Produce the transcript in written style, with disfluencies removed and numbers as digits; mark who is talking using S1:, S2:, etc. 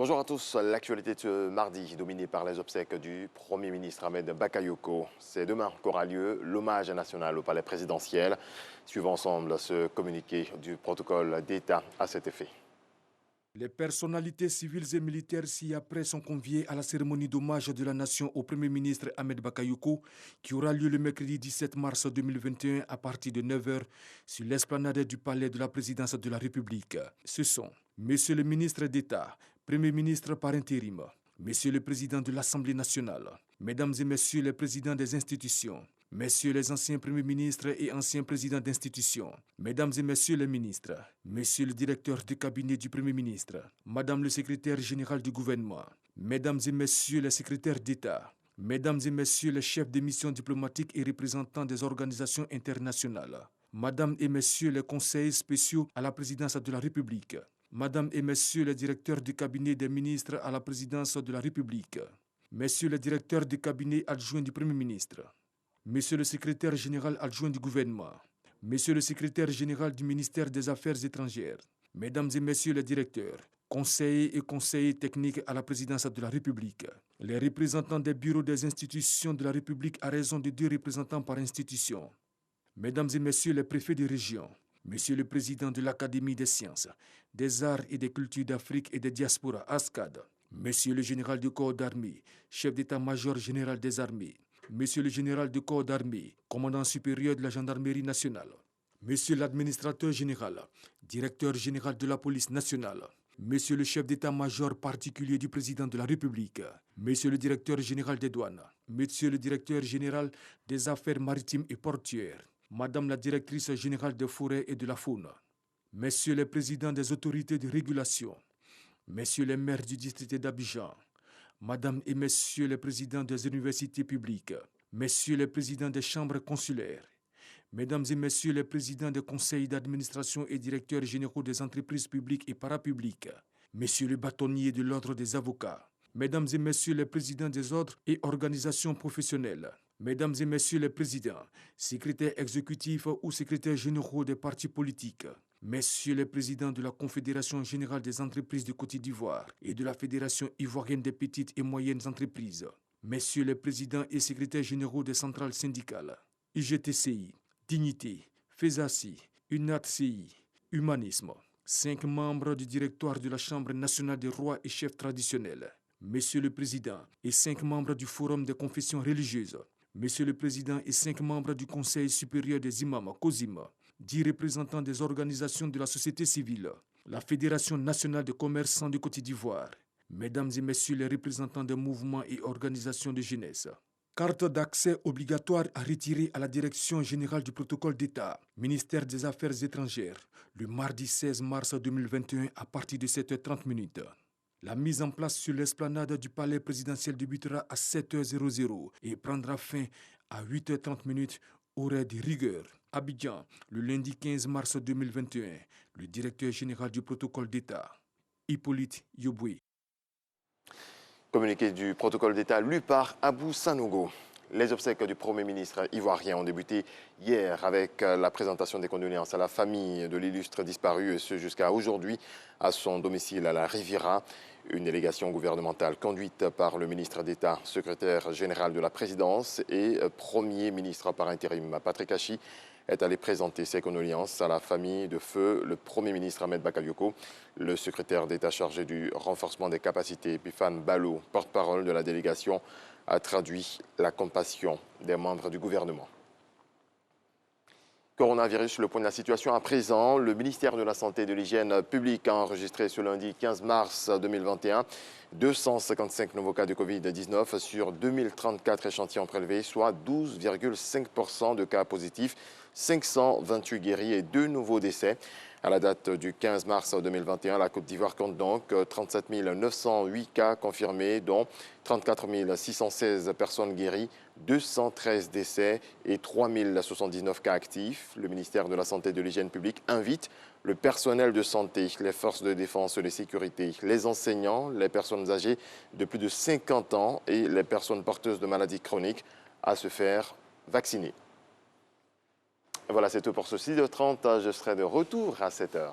S1: Bonjour à tous. L'actualité de ce mardi, dominée par les obsèques du Premier ministre Ahmed Bakayoko. C'est demain qu'aura lieu l'hommage national au palais présidentiel. Suivons ensemble ce communiqué du protocole d'État à cet effet.
S2: Les personnalités civiles et militaires ci-après sont conviées à la cérémonie d'hommage de la nation au Premier ministre Ahmed Bakayoko qui aura lieu le mercredi 17 mars 2021 à partir de 9 h sur l'esplanade du palais de la présidence de la République. Ce sont Monsieur le ministre d'État, Premier ministre par intérim, Monsieur le président de l'Assemblée nationale, Mesdames et Messieurs les présidents des institutions, Messieurs les anciens premiers ministres et anciens présidents d'institutions, Mesdames et Messieurs les ministres, Monsieur le directeur du cabinet du Premier ministre, Madame le secrétaire général du gouvernement, Mesdames et Messieurs les secrétaires d'État, Mesdames et Messieurs les chefs de missions diplomatiques et représentants des organisations internationales, Madame et Messieurs les conseillers spéciaux à la présidence de la République, Madame et Messieurs les directeurs du cabinet des ministres à la présidence de la République, Messieurs les directeurs du cabinet adjoint du Premier ministre, Monsieur le secrétaire général adjoint du gouvernement, Monsieur le secrétaire général du ministère des Affaires étrangères, Mesdames et Messieurs les directeurs, conseillers et conseillers techniques à la présidence de la République, les représentants des bureaux des institutions de la République à raison de 2 représentants par institution, Mesdames et Messieurs les préfets de région, Monsieur le président de l'Académie des sciences, des arts et des cultures d'Afrique et des diasporas, ASCAD, Monsieur le général du corps d'armée, chef d'état-major général des armées, Monsieur le général du corps d'armée, commandant supérieur de la gendarmerie nationale, Monsieur l'administrateur général, directeur général de la police nationale, Monsieur le chef d'état-major particulier du président de la République, Monsieur le directeur général des douanes, Monsieur le directeur général des affaires maritimes et portuaires, Madame la directrice générale des forêts et de la faune, Messieurs les présidents des autorités de régulation, Messieurs les maires du district d'Abidjan, Madame et Messieurs les présidents des universités publiques, Messieurs les présidents des chambres consulaires, Mesdames et Messieurs les présidents des conseils d'administration et directeurs généraux des entreprises publiques et parapubliques, Messieurs les bâtonniers de l'ordre des avocats, Mesdames et Messieurs les présidents des ordres et organisations professionnelles, Mesdames et Messieurs les présidents, secrétaires exécutifs ou secrétaires généraux des partis politiques, Messieurs les présidents de la Confédération générale des entreprises de Côte d'Ivoire et de la Fédération ivoirienne des petites et moyennes entreprises, Messieurs les présidents et secrétaires généraux des centrales syndicales, IGTCI, Dignité, FESACI, UNATCI, Humanisme, 5 membres du directoire de la Chambre nationale des rois et chefs traditionnels, Monsieur le Président et 5 membres du Forum des confessions religieuses, Monsieur le Président et 5 membres du Conseil supérieur des imams, COSIM, 10 représentants des organisations de la société civile, la Fédération nationale des commerçants de Côte d'Ivoire, Mesdames et Messieurs les représentants des mouvements et organisations de jeunesse. Carte d'accès obligatoire à retirer à la Direction générale du protocole d'État, ministère des Affaires étrangères, le mardi 16 mars 2021 à partir de 7h30. La mise en place sur l'esplanade du palais présidentiel débutera à 7h00 et prendra fin à 8h30 horaire de rigueur. Abidjan, le lundi 15 mars 2021, le directeur général du protocole d'État, Hippolyte Yoboué.
S1: Communiqué du protocole d'État lu par Abou Sanogo. Les obsèques du Premier ministre ivoirien ont débuté hier avec la présentation des condoléances à la famille de l'illustre disparu, et ce jusqu'à aujourd'hui à son domicile à la Riviera. Une délégation gouvernementale conduite par le ministre d'État, secrétaire général de la présidence et Premier ministre par intérim, Patrick Achi, est allé présenter ses condoléances à la famille de feu le Premier ministre Ahmed Bakayoko. Le secrétaire d'État chargé du renforcement des capacités, Pifane Balo, porte-parole de la délégation, a traduit la compassion des membres du gouvernement. Coronavirus, le point de la situation à présent. Le ministère de la Santé et de l'Hygiène publique a enregistré ce lundi 15 mars 2021 255 nouveaux cas de Covid-19 sur 2034 échantillons prélevés, soit 12,5% de cas positifs, 528 guéris et 2 nouveaux décès. À la date du 15 mars 2021, la Côte d'Ivoire compte donc 37 908 cas confirmés, dont 34 616 personnes guéries, 213 décès et 3 079 cas actifs. Le ministère de la Santé et de l'Hygiène publique invite le personnel de santé, les forces de défense et de sécurité, les enseignants, les personnes âgées de plus de 50 ans et les personnes porteuses de maladies chroniques à se faire vacciner. Voilà, c'est tout pour ce 6h30. Je serai de retour à 7h.